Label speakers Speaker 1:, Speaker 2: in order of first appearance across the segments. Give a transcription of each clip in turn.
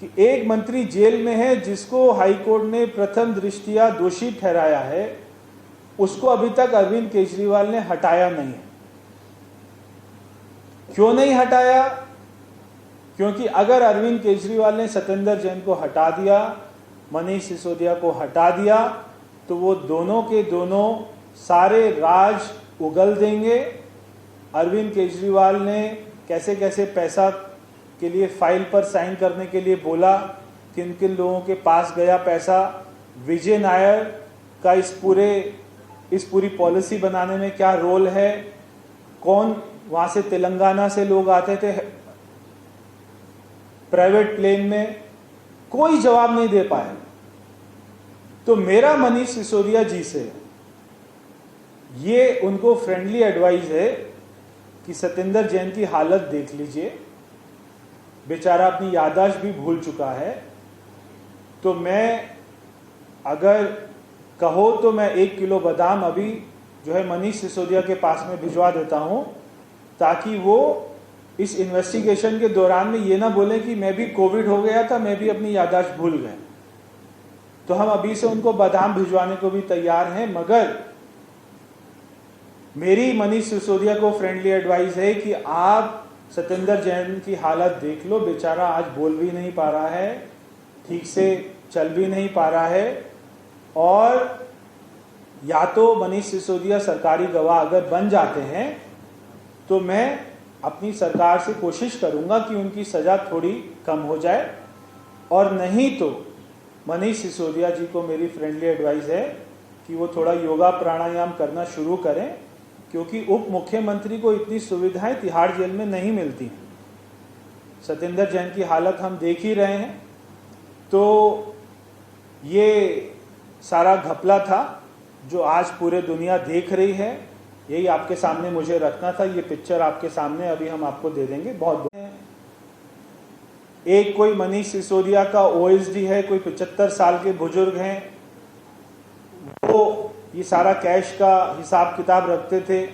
Speaker 1: कि एक मंत्री जेल में है जिसको हाईकोर्ट ने प्रथम दृष्टया दोषी ठहराया है, उसको अभी तक अरविंद केजरीवाल ने हटाया नहीं है। क्यों नहीं हटाया? क्योंकि अगर अरविंद केजरीवाल ने सत्येंद्र जैन को हटा दिया, मनीष सिसोदिया को हटा दिया, तो वो दोनों के दोनों सारे राज उगल देंगे। अरविंद केजरीवाल ने कैसे कैसे पैसा के लिए फाइल पर साइन करने के लिए बोला, किन किन लोगों के पास गया पैसा, विजय नायर का इस पूरी पॉलिसी बनाने में क्या रोल है, कौन वहां से तेलंगाना से लोग आते थे प्राइवेट प्लेन में, कोई जवाब नहीं दे पाए। तो मेरा मनीष सिसोदिया जी से ये उनको फ्रेंडली एडवाइस है कि सत्येंद्र जैन की हालत देख लीजिए, बेचारा अपनी याददाश्त भी भूल चुका है। तो मैं अगर कहो तो मैं 1 किलो बादाम अभी जो है मनीष सिसोदिया के पास में भिजवा देता हूं, ताकि वो इस इन्वेस्टिगेशन के दौरान में ये ना बोले कि मैं भी कोविड हो गया था, मैं भी अपनी याददाश्त भूल गए। तो हम अभी से उनको बादाम भिजवाने को भी तैयार हैं। मगर मेरी मनीष सिसोदिया को फ्रेंडली एडवाइस है कि आप सत्येंद्र जैन की हालत देख लो, बेचारा आज बोल भी नहीं पा रहा है, ठीक से चल भी नहीं पा रहा है। और या तो मनीष सिसोदिया सरकारी गवाह अगर बन जाते हैं तो मैं अपनी सरकार से कोशिश करूंगा कि उनकी सजा थोड़ी कम हो जाए, और नहीं तो मनीष सिसोदिया जी को मेरी फ्रेंडली एडवाइस है कि वो थोड़ा योगा प्राणायाम करना शुरू करें, क्योंकि उप मुख्यमंत्री को इतनी सुविधाएं तिहाड़ जेल में नहीं मिलती हैं। सत्येंद्र जैन की हालत हम देख ही रहे हैं। तो ये सारा घपला था जो आज पूरे दुनिया देख रही है, यही आपके सामने मुझे रखना था। ये पिक्चर आपके सामने अभी हम आपको दे देंगे। बहुत एक कोई मनीष सिसोदिया का ओएसडी है, कोई 75 साल के बुजुर्ग हैं, वो ये सारा कैश का हिसाब किताब रखते थे।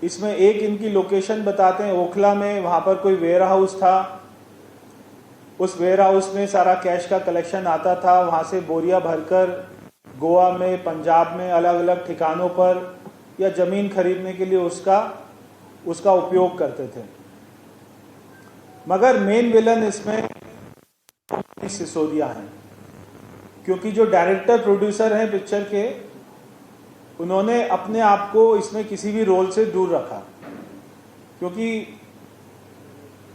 Speaker 1: इसमें एक इनकी लोकेशन बताते हैं, ओखला में, वहां पर कोई वेयर हाउस था, उस वेयर हाउस में सारा कैश का कलेक्शन आता था, वहां से बोरिया भरकर गोवा में, पंजाब में अलग अलग ठिकानों पर या जमीन खरीदने के लिए उसका उपयोग करते थे। मगर मेन विलन इसमें सिसोदिया हैं, क्योंकि जो डायरेक्टर प्रोड्यूसर हैं पिक्चर के, उन्होंने अपने आप को इसमें किसी भी रोल से दूर रखा, क्योंकि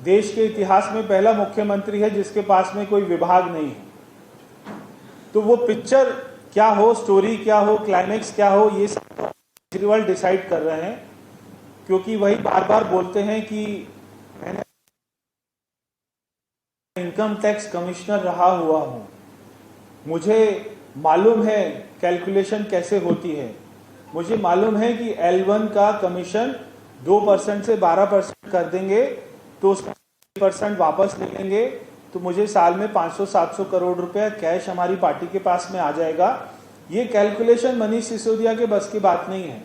Speaker 1: देश के इतिहास में पहला मुख्यमंत्री है जिसके पास में कोई विभाग नहीं है। तो वो पिक्चर क्या हो, स्टोरी क्या हो, क्लाइमेक्स क्या हो, ये सब केजरीवाल डिसाइड कर रहे हैं, क्योंकि वही बार बार बोलते हैं कि मैंने इनकम टैक्स कमिश्नर रहा हुआ हूं, मुझे मालूम है कैलकुलेशन कैसे होती है, मुझे मालूम है कि L1 का कमीशन 2% से 12% कर देंगे तो उसका 10% वापस ले लेंगे, तो मुझे साल में 500-700 करोड़ रुपया कैश हमारी पार्टी के पास में आ जाएगा। ये कैलकुलेशन मनीष सिसोदिया के बस की बात नहीं है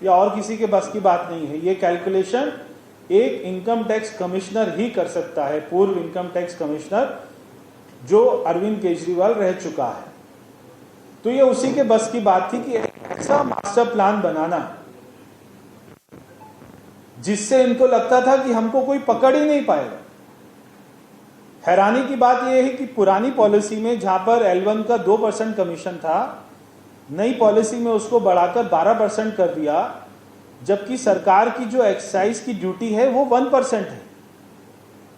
Speaker 1: या और किसी के बस की बात नहीं है। ये कैलकुलेशन एक इनकम टैक्स कमिश्नर ही कर सकता है, पूर्व इनकम टैक्स कमिश्नर जो अरविंद केजरीवाल रह चुका है। तो ये उसी के बस की बात थी कि ऐसा मास्टर प्लान बनाना जिससे इनको लगता था कि हमको कोई पकड़ ही नहीं पाएगा। हैरानी की बात यह है कि पुरानी पॉलिसी में जहां पर L1 का 2% कमीशन था, नई पॉलिसी में उसको बढ़ाकर 12% कर दिया, जबकि सरकार की जो एक्साइज की ड्यूटी है वो 1% है।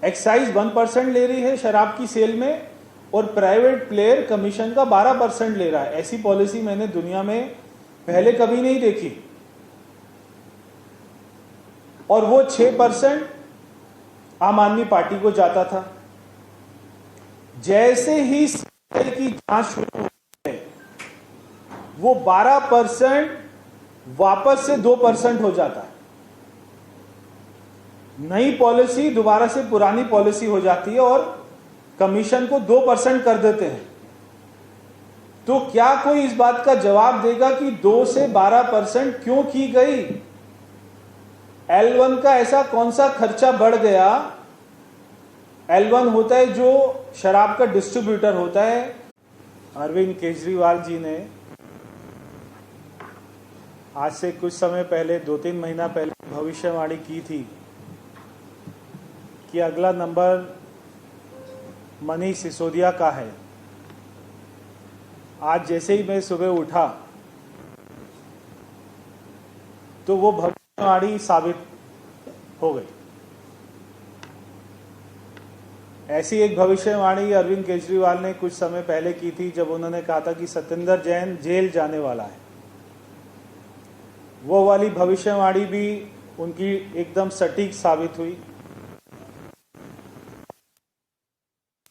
Speaker 1: एक्साइज 1% ले रही है शराब की सेल में, और प्राइवेट प्लेयर कमीशन का 12% ले रहा है। ऐसी पॉलिसी मैंने दुनिया में पहले कभी नहीं देखी। और वो 6% आम आदमी पार्टी को जाता था। जैसे ही सीबीआई की जांच शुरू हुई है, वो 12% वापस से 2% हो जाता है। नई पॉलिसी दोबारा से पुरानी पॉलिसी हो जाती है और कमीशन को 2% कर देते हैं। तो क्या कोई इस बात का जवाब देगा कि 2 से 12% क्यों की गई? L1 का ऐसा कौन सा खर्चा बढ़ गया L1 होता है जो शराब का डिस्ट्रीब्यूटर होता है। अरविंद केजरीवाल जी ने आज से कुछ समय पहले, 2-3 महीना पहले भविष्यवाणी की थी कि अगला नंबर मनीष सिसोदिया का है। आज जैसे ही मैं सुबह उठा तो वो भविष्यवाणी साबित हो गई। ऐसी एक भविष्यवाणी अरविंद केजरीवाल ने कुछ समय पहले की थी जब उन्होंने कहा था कि सत्येंद्र जैन जेल जाने वाला है। वो वाली भविष्यवाणी भी उनकी एकदम सटीक साबित हुई।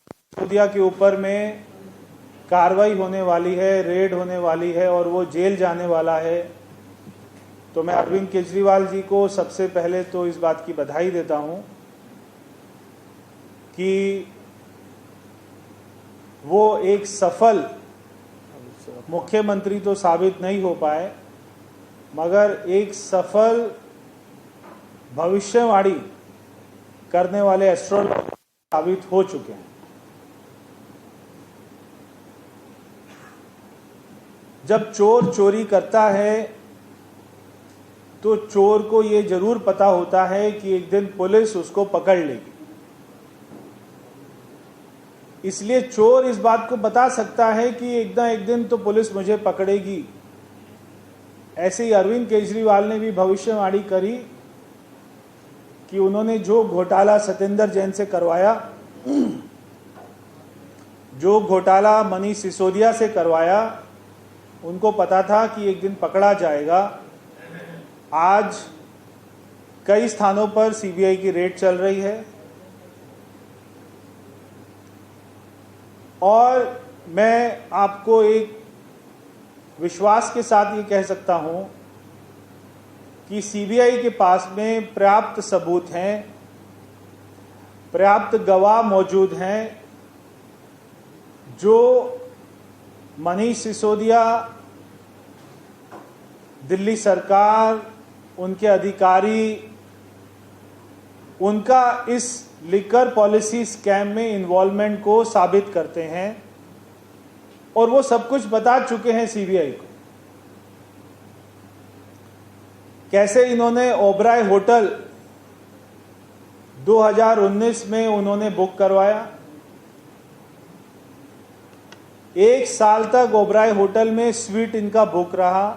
Speaker 1: सिसोदिया के ऊपर में कार्रवाई होने वाली है, रेड होने वाली है और वो जेल जाने वाला है। तो मैं अरविंद केजरीवाल जी को सबसे पहले तो इस बात की बधाई देता हूं कि वो एक सफल मुख्यमंत्री तो साबित नहीं हो पाए, मगर एक सफल भविष्यवाणी करने वाले एस्ट्रोलॉजर साबित हो चुके हैं। जब चोर चोरी करता है तो चोर को ये जरूर पता होता है कि एक दिन पुलिस उसको पकड़ लेगी। इसलिए चोर इस बात को बता सकता है कि एक दिन तो पुलिस मुझे पकड़ेगी। ऐसे ही अरविंद केजरीवाल ने भी भविष्यवाणी करी कि उन्होंने जो घोटाला सत्येंद्र जैन से करवाया, जो घोटाला मनीष सिसोदिया से करवाया, उनको पता था कि एक दिन पकड़ा जाएगा। आज कई स्थानों पर सीबीआई की रेड चल रही है और मैं आपको एक विश्वास के साथ ये कह सकता हूं कि सीबीआई के पास में पर्याप्त सबूत हैं, पर्याप्त गवाह मौजूद हैं जो मनीष सिसोदिया, दिल्ली सरकार, उनके अधिकारी, उनका इस लिकर पॉलिसी स्कैम में इन्वॉल्वमेंट को साबित करते हैं और वो सब कुछ बता चुके हैं सीबीआई को। कैसे इन्होंने ओबराय होटल 2019 में उन्होंने बुक करवाया, 1 साल तक ओबराय होटल में स्वीट इनका बुक रहा।